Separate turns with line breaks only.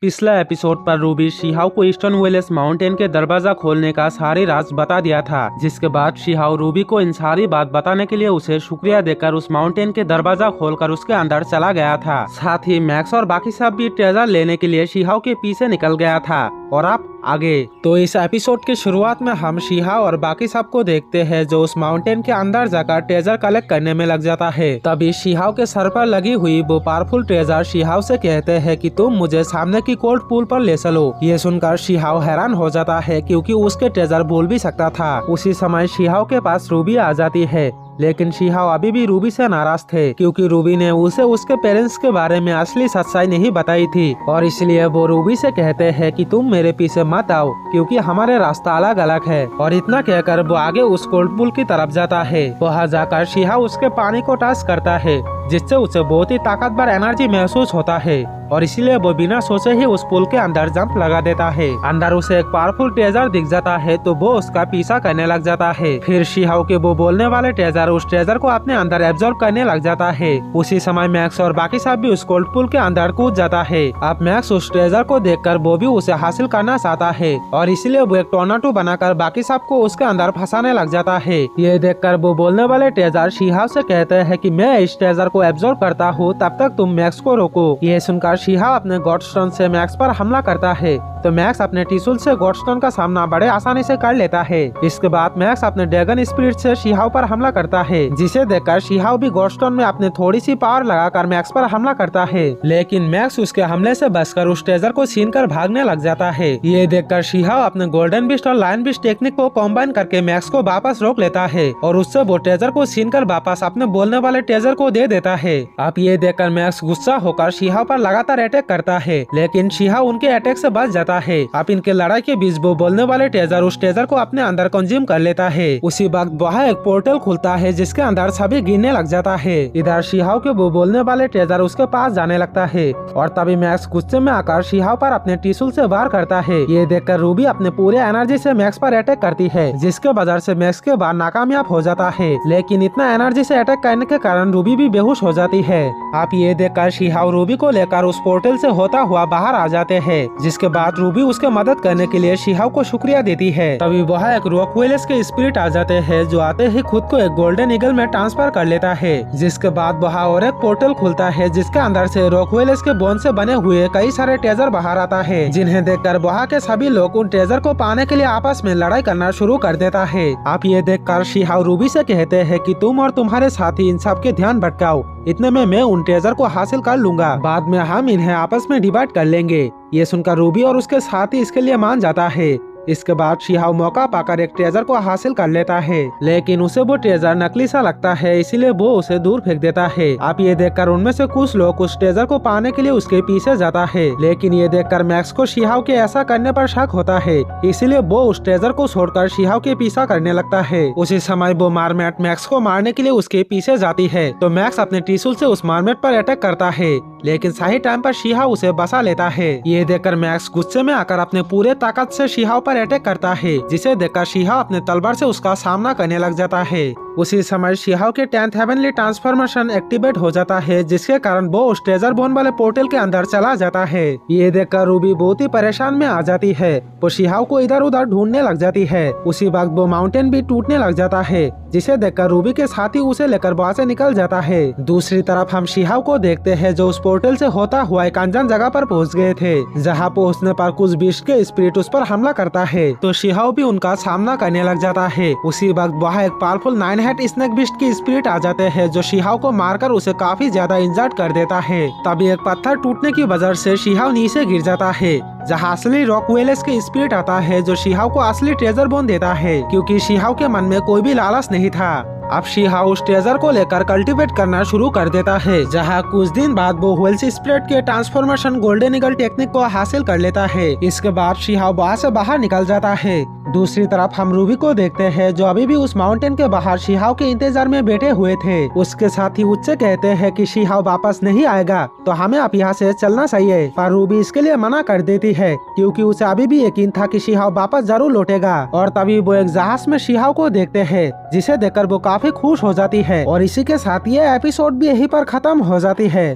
पिछला एपिसोड पर रूबी शिहाओ को ईस्टर्न वेलेस माउंटेन के दरवाजा खोलने का सारी राज बता दिया था, जिसके बाद शिहाओ रूबी को इन सारी बात बताने के लिए उसे शुक्रिया देकर उस माउंटेन के दरवाजा खोलकर उसके अंदर चला गया था। साथ ही मैक्स और बाकी सब भी ट्रेजर लेने के लिए शिहाओ के पीछे निकल गया था। और आप आगे तो इस एपिसोड की शुरुआत में हम शिहाओ और बाकी सब को देखते हैं जो उस माउंटेन के अंदर जाकर ट्रेजर कलेक्ट करने में लग जाता है। तभी शिहाओ के सर पर लगी हुई वो पावरफुल ट्रेजर शिहाओ से कहते हैं कि तुम मुझे सामने की कोल्ड पूल पर ले चलो। ये सुनकर शिहाओ हैरान हो जाता है क्योंकि उसके ट्रेजर भूल भी सकता था। उसी समय शिहाओ के पास रूबी आ जाती है, लेकिन शिहाओ अभी भी रूबी से नाराज थे क्योंकि रूबी ने उसे उसके पेरेंट्स के बारे में असली सच्चाई नहीं बताई थी, और इसलिए वो रूबी से कहते हैं कि तुम मेरे पीछे मत आओ क्योंकि हमारे रास्ता अलग अलग है। और इतना कहकर वो आगे उस कोल्ड पूल की तरफ जाता है। वहाँ जाकर शिहाओ उसके पानी को टच करता है, जिससे उसे बहुत ही ताकतवर एनर्जी महसूस होता है, और इसीलिए वो बिना सोचे ही उस पुल के अंदर जंप लगा देता है। अंदर उसे एक पावरफुल ट्रेजर दिख जाता है तो वो उसका पीछा करने लग जाता है। फिर शिहाओ के वो बोलने वाले ट्रेजर उस ट्रेजर को अपने अंदर एब्जॉर्ब करने लग जाता है। उसी समय मैक्स और बाकी सब भी उस कोल्ड पुल के अंदर कूद जाता है। अब मैक्स उस ट्रेजर को देखकर वो भी उसे हासिल करना चाहता है, और इसीलिए वो एक टोर्नाडो बनाकर बाकी सबको उसके अंदर फंसाने लग जाता है। ये देखकर वो बोलने वाले ट्रेजर शिहाओ से कहते हैं कि मैं इस ट्रेजर को एब्जॉर्ब करता हूँ, तब तक तुम मैक्स को रोको। ये सुनकर शिहाओ अपने गॉडस्टोन से मैक्स पर हमला करता है, तो मैक्स अपने टिशुल से गॉडस्टोन का सामना बड़े आसानी से कर लेता है। इसके बाद मैक्स अपने ड्रैगन स्पिरिट से शिहाओ पर हमला करता है, जिसे देखकर शिहाओ भी गॉडस्टोन में अपने थोड़ी सी पावर लगाकर मैक्स पर हमला करता है, लेकिन मैक्स उसके हमले से बचकर उस ट्रेजर को छीनकर भागने लग जाता है। ये देखकर शिहाओ अपने गोल्डन बिस्ट और लायन बिस्ट टेक्निक को कॉम्बाइन करके मैक्स को वापस रोक लेता है, और उससे वो ट्रेजर को छीनकर वापस अपने बोलने वाले ट्रेजर को दे देता है। अब ये देखकर मैक्स गुस्सा होकर शिहाओ पर लगातार अटैक करता है, लेकिन शिहाओ उनके अटैक से बच जाता है। अब इनके लड़ाई के बीच वो बोलने वाले ट्रेजर उस ट्रेजर को अपने अंदर कंज्यूम कर लेता है। उसी वक्त वहाँ एक पोर्टल खुलता है जिसके अंदर सभी गिरने लग जाता है। इधर शिहाओ के वो बोलने वाले ट्रेजर उसके पास जाने लगता है, और तभी मैक्स गुस्से में आकर शिहाओ पर अपने टिशुल से वार करता है। ये देखकर रूबी अपने पूरे एनर्जी से मैक्स पर अटैक करती है, जिसके वजह से मैक्स के वार नाकामयाब हो जाता है, लेकिन इतना एनर्जी से अटैक करने के कारण रूबी भी बेहोश हो जाती है। आप ये देखकर शिहाओ रूबी को लेकर उस पोर्टल से होता हुआ बाहर आ जाते हैं, जिसके बाद रूबी उसके मदद करने के लिए शिहाओ को शुक्रिया देती है। तभी वहाँ एक रॉकवेलेस के स्पिरिट आ जाते हैं, जो आते ही खुद को एक गोल्डन ईगल में ट्रांसफर कर लेता है। जिसके बाद वहाँ और एक पोर्टल खुलता है, जिसके अंदर से रॉकवेलेस के बोन से बने हुए कई सारे ट्रेजर बाहर आता है, जिन्हें देखकर वहाँ के सभी लोग उन ट्रेजर को पाने के लिए आपस में लड़ाई करना शुरू कर देता है। आप ये देखकर शिहाओ रूबी से कहते हैं कि तुम और तुम्हारे साथी इन सब के ध्यान भटकाओ, इतने में मैं उन ट्रेजर को हासिल कर लूंगा, बाद में हम इन्हें आपस में डिवाइड कर लेंगे। ये सुनकर रूबी और उसके साथी इसके लिए मान जाता है। इसके बाद शिहाओ मौका पाकर एक ट्रेजर को हासिल कर लेता है, लेकिन उसे वो ट्रेजर नकली सा लगता है, इसीलिए वो उसे दूर फेंक देता है। आप ये देखकर उनमें से कुछ लोग उस ट्रेजर को पाने के लिए उसके पीछे जाता है, लेकिन ये देखकर मैक्स को शिहाओ के ऐसा करने पर शक होता है, इसीलिए वो उस ट्रेजर को छोड़कर शिहाओ के पीछा करने लगता है। उसी समय वो मारमेट मैक्स को मारने के लिए उसके पीछे जाती है, तो मैक्स अपने टिशुल से उस मारमेट पर अटैक करता है, लेकिन सही टाइम पर शिहाओ उसे बचा लेता है। ये देखकर मैक्स गुस्से में आकर अपने पूरे ताकत से शिहाओ पर अटैक करता है, जिसे देखकर शिहाओ अपने तलवार से उसका सामना करने लग जाता है। उसी समय शिहाओ के 10th हेवनली ट्रांसफॉर्मेशन एक्टिवेट हो जाता है, जिसके कारण वो उस ट्रेजर बोन वाले पोर्टल के अंदर चला जाता है। ये देखकर रूबी बहुत ही परेशान में आ जाती है, वो शिहाओ को इधर उधर ढूंढने लग जाती है। उसी वक्त वो माउंटेन भी टूटने लग जाता है, जिसे देखकर रूबी के साथी उसे लेकर वहाँ से निकल जाता है। दूसरी तरफ हम शिहाओ को देखते हैं, जो उस पोर्टल से होता हुआ एक अनजान जगह पर पहुँच गए थे, जहाँ पहुँचने पर कुछ बीस्ट के स्पिरिट उस पर हमला करता है, तो शिहाओ भी उनका सामना करने लग जाता है। उसी वक्त वहाँ एक पावरफुल 9 हेड स्नेक बिस्ट की स्पिरिट आ जाते हैं, जो शिहाओ को मारकर उसे काफी ज्यादा इंजर्ड कर देता है। तभी एक पत्थर टूटने की वजह से शिहाओ नीचे गिर जाता है, जहाँ असली रॉकवेलेस के स्पिरिट आता है, जो शिहाओ को असली ट्रेजर बोन देता है, क्योंकि शिहाओ के मन में कोई भी लालच नहीं था। अब शिहाओ उस ट्रेजर को लेकर कल्टीवेट करना शुरू कर देता है, जहाँ कुछ दिन बाद वो व्हेल्स स्पिरिट के ट्रांसफॉर्मेशन गोल्डन ईगल टेक्निक को हासिल कर लेता है। इसके बाद शिहाओ वहाँ से बाहर निकल जाता है। दूसरी तरफ हम रूबी को देखते हैं, जो अभी भी उस माउंटेन के बाहर शिहाओ के इंतजार में बैठे हुए थे। उसके साथी उससे कहते हैं कि शिहाओ वापस नहीं आएगा, तो हमें अब यहाँ से चलना चाहिए, पर रूबी इसके लिए मना कर देती है, क्योंकि उसे अभी भी यकीन था कि शिहाओ वापस जरूर लौटेगा। और तभी वो एक जहाज में शिहाओ को देखते हैं, जिसे देखकर वो काफी खुश हो जाती है। और इसी के साथ ये एपिसोड भी यहीं पर खत्म हो जाती है।